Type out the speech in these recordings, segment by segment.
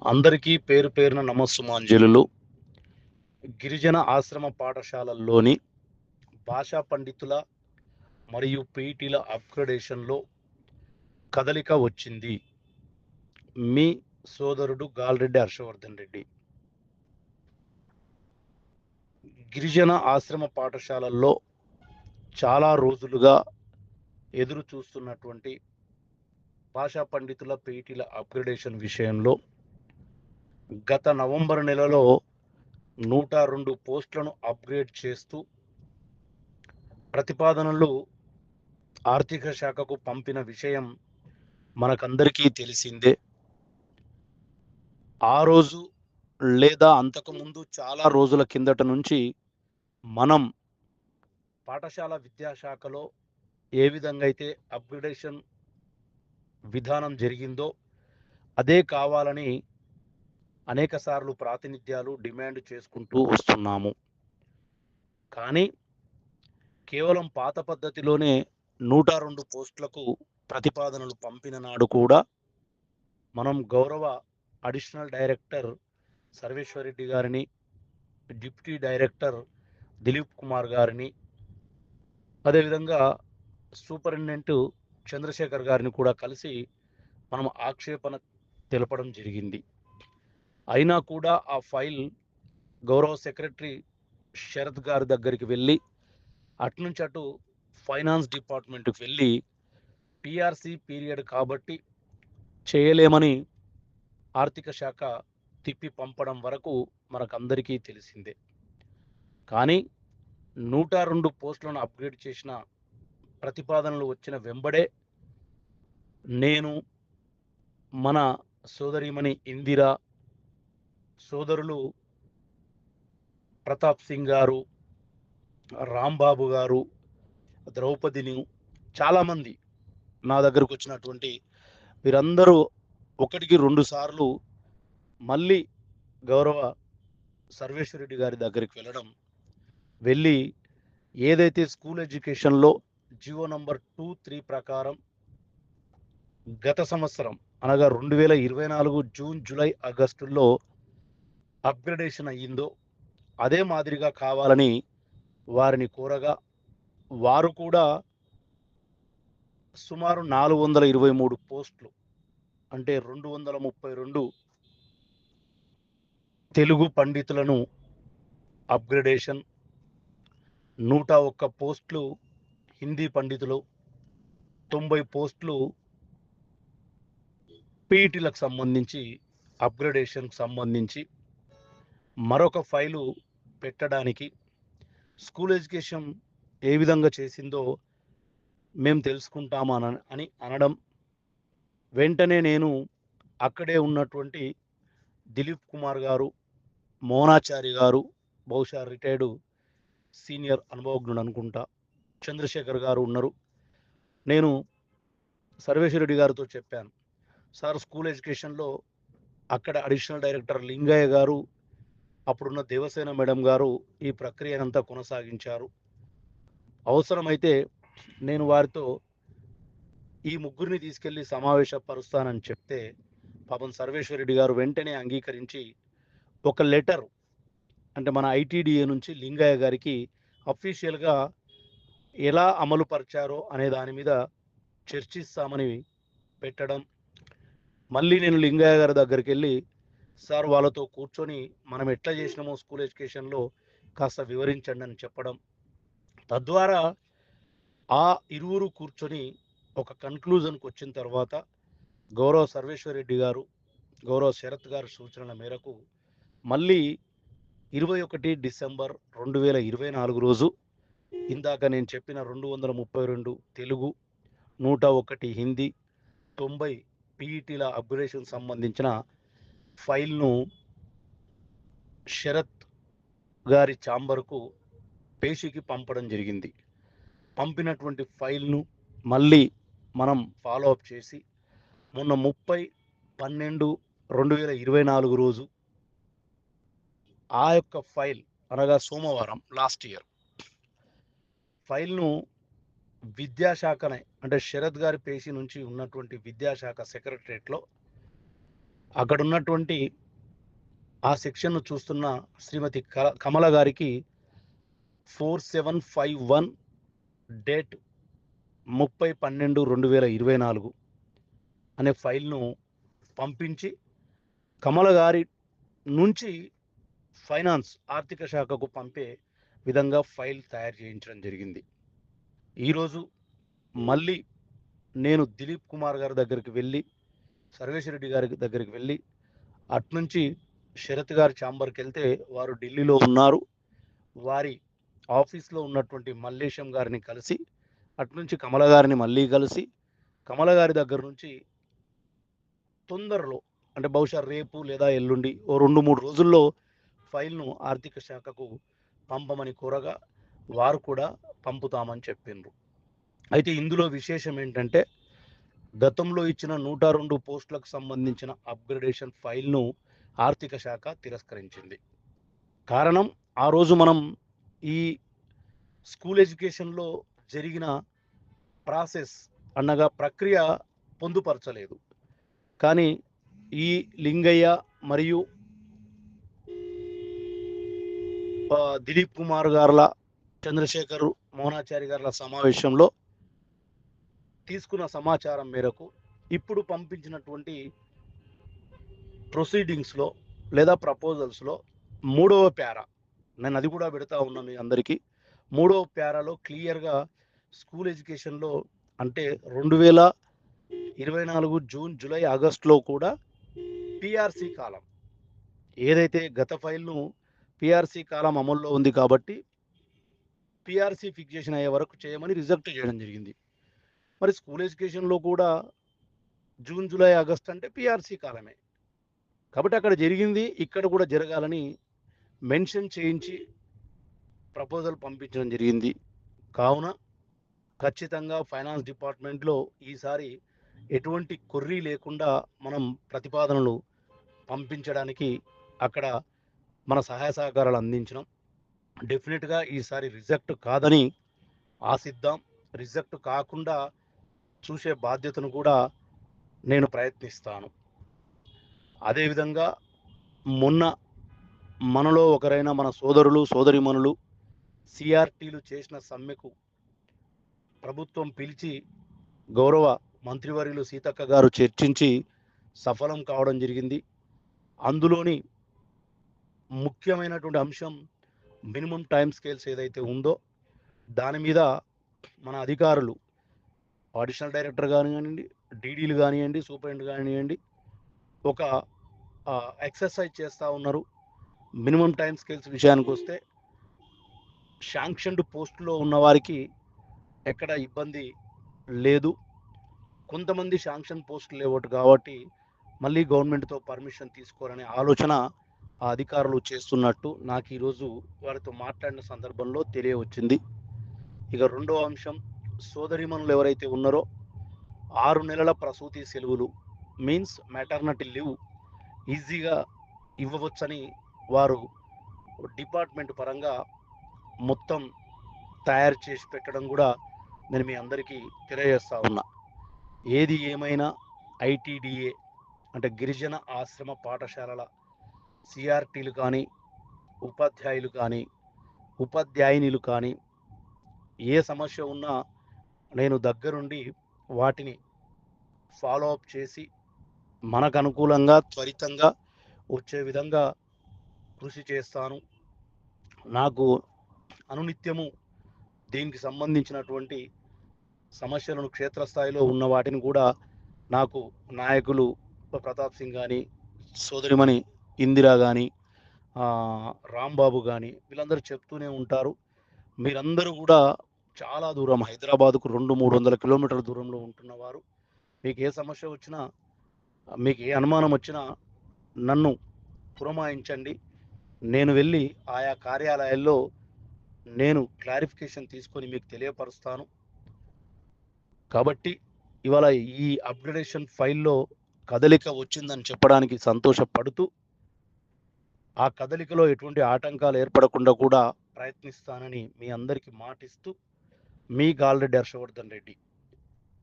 అందరికీ పేరు పేరున నమస్సుమాంజలులు. గిరిజన ఆశ్రమ పాఠశాలల్లోని భాషా పండితుల మరియు పీఈటీల అప్గ్రేడేషన్‌లో కదలిక వచ్చింది. మీ సోదరుడు గాల్రెడ్డి హర్షవర్ధన్ రెడ్డి. గిరిజన ఆశ్రమ పాఠశాలల్లో చాలా రోజులుగా ఎదురు చూస్తున్నటువంటి భాషా పండితుల పీఈటీల అప్గ్రేడేషన్ విషయంలో గత నవంబర్ నెలలో 102 పోస్టులను అప్గ్రేడ్ చేస్తూ ప్రతిపాదనలు ఆర్థిక శాఖకు పంపిన విషయం మనకందరికీ తెలిసిందే. ఆ రోజు లేదా అంతకుముందు చాలా రోజుల కిందట నుంచి మనం పాఠశాల విద్యాశాఖలో ఏ విధంగా అయితే అప్గ్రేడేషన్ విధానం జరిగిందో అదే కావాలని అనేక సార్లు ప్రాతినిధ్యాలు డిమాండ్ చేసుకుంటూ వస్తున్నాము. కానీ కేవలం పాత పద్ధతిలోనే 102 పోస్టులకు ప్రతిపాదనలు పంపిన నాడు కూడా మనం గౌరవ అడిషనల్ డైరెక్టర్ సర్వేశ్వరరెడ్డి గారిని, డిప్యూటీ డైరెక్టర్ దిలీప్ కుమార్ గారిని, అదేవిధంగా సూపరింటెండెంట్ చంద్రశేఖర్ గారిని కూడా కలిసి మనం ఆక్షేపణ తెలపడం జరిగింది. అయినా కూడా ఆ ఫైల్ గౌరవ సెక్రటరీ శరత్ గారి దగ్గరికి వెళ్ళి అటునుంచి అటు ఫైనాన్స్ డిపార్ట్మెంట్కి వెళ్ళి పిఆర్సి పీరియడ్ కాబట్టి చేయలేమని ఆర్థిక శాఖ తిప్పి పంపడం వరకు మనకందరికీ తెలిసిందే. కానీ 102 పోస్టులను అప్గ్రేడ్ చేసిన ప్రతిపాదనలు వచ్చిన వెంబడే నేను, మన సోదరీమణి ఇందిర, సోదరులు ప్రతాప్ సింగ్ గారు, రాంబాబు గారు, ద్రౌపదిని, చాలామంది నా దగ్గరకు వచ్చినటువంటి వీరందరూ ఒకటికి 2 సార్లు మళ్ళీ గౌరవ సర్వేశ్వరరెడ్డి గారి దగ్గరికి వెళ్ళి ఏదైతే స్కూల్ ఎడ్యుకేషన్లో జియో నంబర్ 23 ప్రకారం గత సంవత్సరం అనగా 2024 జూన్, జూలై, ఆగస్టుల్లో అప్గ్రేడేషన్ అయ్యిందో అదే మాదిరిగా కావాలని వారిని కోరగా వారు కూడా సుమారు 423 పోస్టులు అంటే 232 తెలుగు పండితులను అప్గ్రేడేషన్, 101 పోస్టులు హిందీ పండితులు, 90 పోస్టులు పీఈటీలకు సంబంధించి అప్గ్రేడేషన్కి సంబంధించి మరొక ఫైలు పెట్టడానికి స్కూల్ ఎడ్యుకేషన్ ఏ విధంగా చేసిందో మేము తెలుసుకుంటాము అని అనడం, వెంటనే నేను అక్కడే ఉన్నటువంటి దిలీప్ కుమార్ గారు, మోనాచారి గారు, బహుశా రిటైర్డ్ సీనియర్ అనుభవజ్ఞుడు అనుకుంటా, చంద్రశేఖర్ గారు ఉన్నారు. నేను సర్వేశ్వరరెడ్డి గారితో చెప్పాను, సార్ స్కూల్ ఎడ్యుకేషన్లో అక్కడ అడిషనల్ డైరెక్టర్ లింగయ్య గారు, అప్పుడున్న దేవసేన మేడం గారు ఈ ప్రక్రియనంతా కొనసాగించారు. అవసరమైతే నేను వారితో ఈ ముగ్గురిని తీసుకెళ్లి సమావేశపరుస్తానని చెప్తే పాపం సర్వేశ్వరరెడ్డి గారు వెంటనే అంగీకరించి ఒక లెటర్, అంటే మన ఐటీడీఏ నుంచి లింగయ్య గారికి అఫీషియల్గా ఎలా అమలు పరిచారో అనే దాని మీద చర్చిస్తామని పెట్టడం. మళ్ళీ నేను లింగయ్య గారి దగ్గరికి వెళ్ళి సార్ వాళ్ళతో కూర్చొని మనం ఎట్లా చేసినామో స్కూల్ ఎడ్యుకేషన్లో కాస్త వివరించండి అని చెప్పడం. తద్వారా ఆ ఇరువురు కూర్చొని ఒక కన్క్లూజన్కి వచ్చిన తర్వాత గౌరవ సర్వేశ్వరరెడ్డి గారు, గౌరవ శరత్ గారి సూచనల మేరకు మళ్ళీ 21 డిసెంబర్ 2024 రోజు ఇందాక నేను చెప్పిన 232 తెలుగు, 101 హిందీ, 90 పీఈటీల అప్గ్రేడేషన్ సంబంధించిన ఫైల్ను శరత్ గారి ఛాంబర్కు పేషీకి పంపడం జరిగింది. పంపినటువంటి ఫైల్ను మళ్ళీ మనం ఫాలో అప్ చేసి మొన్న 30/12/2024 రోజు ఆ యొక్క ఫైల్ అనగా సోమవారం లాస్ట్ ఇయర్ ఫైల్ను విద్యాశాఖనే అంటే శరత్ గారి పేషీ నుంచి ఉన్నటువంటి విద్యాశాఖ సెక్రటరేట్లో అక్కడ ఉన్నటువంటి ఆ సెక్షన్ను చూస్తున్న శ్రీమతి కమల గారికి 4751 డేట్ 30/12/2024 అనే ఫైల్ను పంపించి కమల గారి నుంచి ఫైనాన్స్ ఆర్థిక శాఖకు పంపే విధంగా ఫైల్ తయారు చేయించడం జరిగింది. ఈరోజు మళ్ళీ నేను దిలీప్ కుమార్ గారి దగ్గరికి వెళ్ళి, సర్వేశ్వరరెడ్డి గారి దగ్గరికి వెళ్ళి, అట్నుంచి శరత్ గారి ఛాంబర్కి వెళ్తే వారు ఢిల్లీలో ఉన్నారు. వారి ఆఫీస్లో ఉన్నటువంటి మల్లేశం గారిని కలిసి, అట్నుంచి కమల గారిని మళ్ళీ కలిసి, కమల గారి దగ్గర నుంచి తొందరలో అంటే బహుశా రేపు లేదా ఎల్లుండి ఓ 2-3 రోజుల్లో ఫైల్ను ఆర్థిక శాఖకు పంపమని కోరగా వారు కూడా పంపుతామని చెప్పిండ్రు. అయితే ఇందులో విశేషం ఏంటంటే గతంలో ఇచ్చిన 102 పోస్టులకు సంబంధించిన అప్గ్రేడేషన్ ఫైల్ను ఆర్థిక శాఖ తిరస్కరించింది. కారణం ఆ రోజు మనం ఈ స్కూల్ ఎడ్యుకేషన్లో జరిగిన ప్రాసెస్ అనగా ప్రక్రియ పొందుపరచలేదు. కానీ ఈ లింగయ్య మరియు దిలీప్ కుమార్ గార్ల, చంద్రశేఖర్ మోహనాచారి గార్ల సమావేశంలో తీసుకున్న సమాచారం మేరకు ఇప్పుడు పంపించినటువంటి ప్రొసీడింగ్స్లో లేదా ప్రపోజల్స్లో 3వ ప్యారా, నేను అది కూడా పెడతా ఉన్నా మీ అందరికీ, 3వ ప్యారాలో క్లియర్గా స్కూల్ ఎడ్యుకేషన్లో అంటే 2024 జూన్, జూలై, ఆగస్టులో కూడా పిఆర్సి కాలం ఏదైతే గత ఫైల్ను పిఆర్సి కాలం అమల్లో ఉంది కాబట్టి పిఆర్సి ఫిక్సేషన్ అయ్యే వరకు చేయమని రిజెక్ట్ చేయడం జరిగింది. మరి స్కూల్ ఎడ్యుకేషన్లో కూడా జూన్, జూలై, ఆగస్ట్ అంటే పిఆర్సి కాలమే కాబట్టి అక్కడ జరిగింది ఇక్కడ కూడా జరగాలని మెన్షన్ చేయించి ప్రపోజల్ పంపించడం జరిగింది. కావున ఖచ్చితంగా ఫైనాన్స్ డిపార్ట్మెంట్లో ఈసారి ఎటువంటి కొర్రీ లేకుండా మనం ప్రతిపాదనలు పంపించడానికి అక్కడ మన సహాయ సహకారాలు అందించినాం. డెఫినెట్గా ఈసారి రిజెక్ట్ కాదని ఆశిద్దాం. రిజెక్ట్ కాకుండా చూసే బాధ్యతను కూడా నేను ప్రయత్నిస్తాను. అదేవిధంగా మొన్న మనలో ఒకరైన మన సోదరులు సోదరిమణులు సిఆర్టీలు చేసిన సమ్మెకు ప్రభుత్వం పిలిచి గౌరవ మంత్రివర్యులు సీతక్క గారు చర్చించి సఫలం కావడం జరిగింది. అందులోని ముఖ్యమైనటువంటి అంశం మినిమం టైం స్కేల్స్ ఏదైతే ఉందో దాని మీద మన అధికారులు అడిషనల్ డైరెక్టర్ కానివ్వండి, డీడీలు కానివ్వండి, సూపరింటెండెంట్ కానివ్వండి ఒక ఎక్సర్సైజ్ చేస్తూ ఉన్నారు. మినిమం టైం స్కేల్స్ విషయానికి వస్తే శాంక్షన్డ్ పోస్టులో ఉన్న వారికి ఎక్కడ ఇబ్బంది లేదు. కొంతమంది శాంక్షన్ పోస్టులు లేవట కాబట్టి మళ్ళీ గవర్నమెంట్తో పర్మిషన్ తీసుకోవాలనే ఆలోచన ఆ అధికారులు చేస్తున్నట్టు నాకు ఈరోజు వారితో మాట్లాడిన సందర్భంలో తెలియవచ్చింది. ఇక రెండో అంశం, సోదరిమణులు ఎవరైతే ఉన్నారో 6 నెలల ప్రసూతి సెలవులు మీన్స్ మ్యాటర్నిటీ లీవ్ ఈజీగా ఇవ్వవచ్చని వారు డిపార్ట్మెంట్ పరంగా మొత్తం తయారు చేసి పెట్టడం కూడా నేను మీ అందరికీ తెలియజేస్తా ఉన్నా. ఏది ఏమైనా ఐటీడీఏ అంటే గిరిజన ఆశ్రమ పాఠశాలల సిఆర్టీలు కానీ, ఉపాధ్యాయులు కానీ, ఉపాధ్యాయునిలు కానీ ఏ సమస్య ఉన్నా నేను దగ్గరుండి వాటిని ఫాలో అప్ చేసి మనకు అనుకూలంగా త్వరితంగా వచ్చే విధంగా కృషి చేస్తాను. నాకు అనునిత్యము దీనికి సంబంధించినటువంటి సమస్యలను క్షేత్రస్థాయిలో ఉన్న వాటిని కూడా నాకు నాయకులు ప్రతాప్ సింగ్ కానీ, సోదరిమణి ఇందిరా కానీ, రాంబాబు కానీ వీళ్ళందరూ చెప్తూనే ఉంటారు. మీరందరూ కూడా చాలా దూరం హైదరాబాద్కు 200-300 కిలోమీటర్ల దూరంలో ఉంటున్నవారు. మీకు ఏ సమస్య వచ్చినా, మీకు ఏ అనుమానం వచ్చినా నన్ను పురమాయించండి. నేను వెళ్ళి ఆయా కార్యాలయాల్లో నేను క్లారిఫికేషన్ తీసుకొని మీకు తెలియపరుస్తాను. కాబట్టి ఇవాళ ఈ అప్గ్రేడేషన్ ఫైల్లో కదలిక వచ్చిందని చెప్పడానికి సంతోషపడుతూ ఆ కదలికలో ఎటువంటి ఆటంకాలు ఏర్పడకుండా కూడా ప్రయత్నిస్తానని మీ అందరికీ మాటిస్తూ మీ గాల్రెడ్డి హర్షవర్ధన్ రెడ్డి,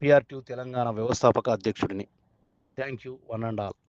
పిఆర్టీ తెలంగాణ వ్యవస్థాపక అధ్యక్షుడిని. Thank you one and all.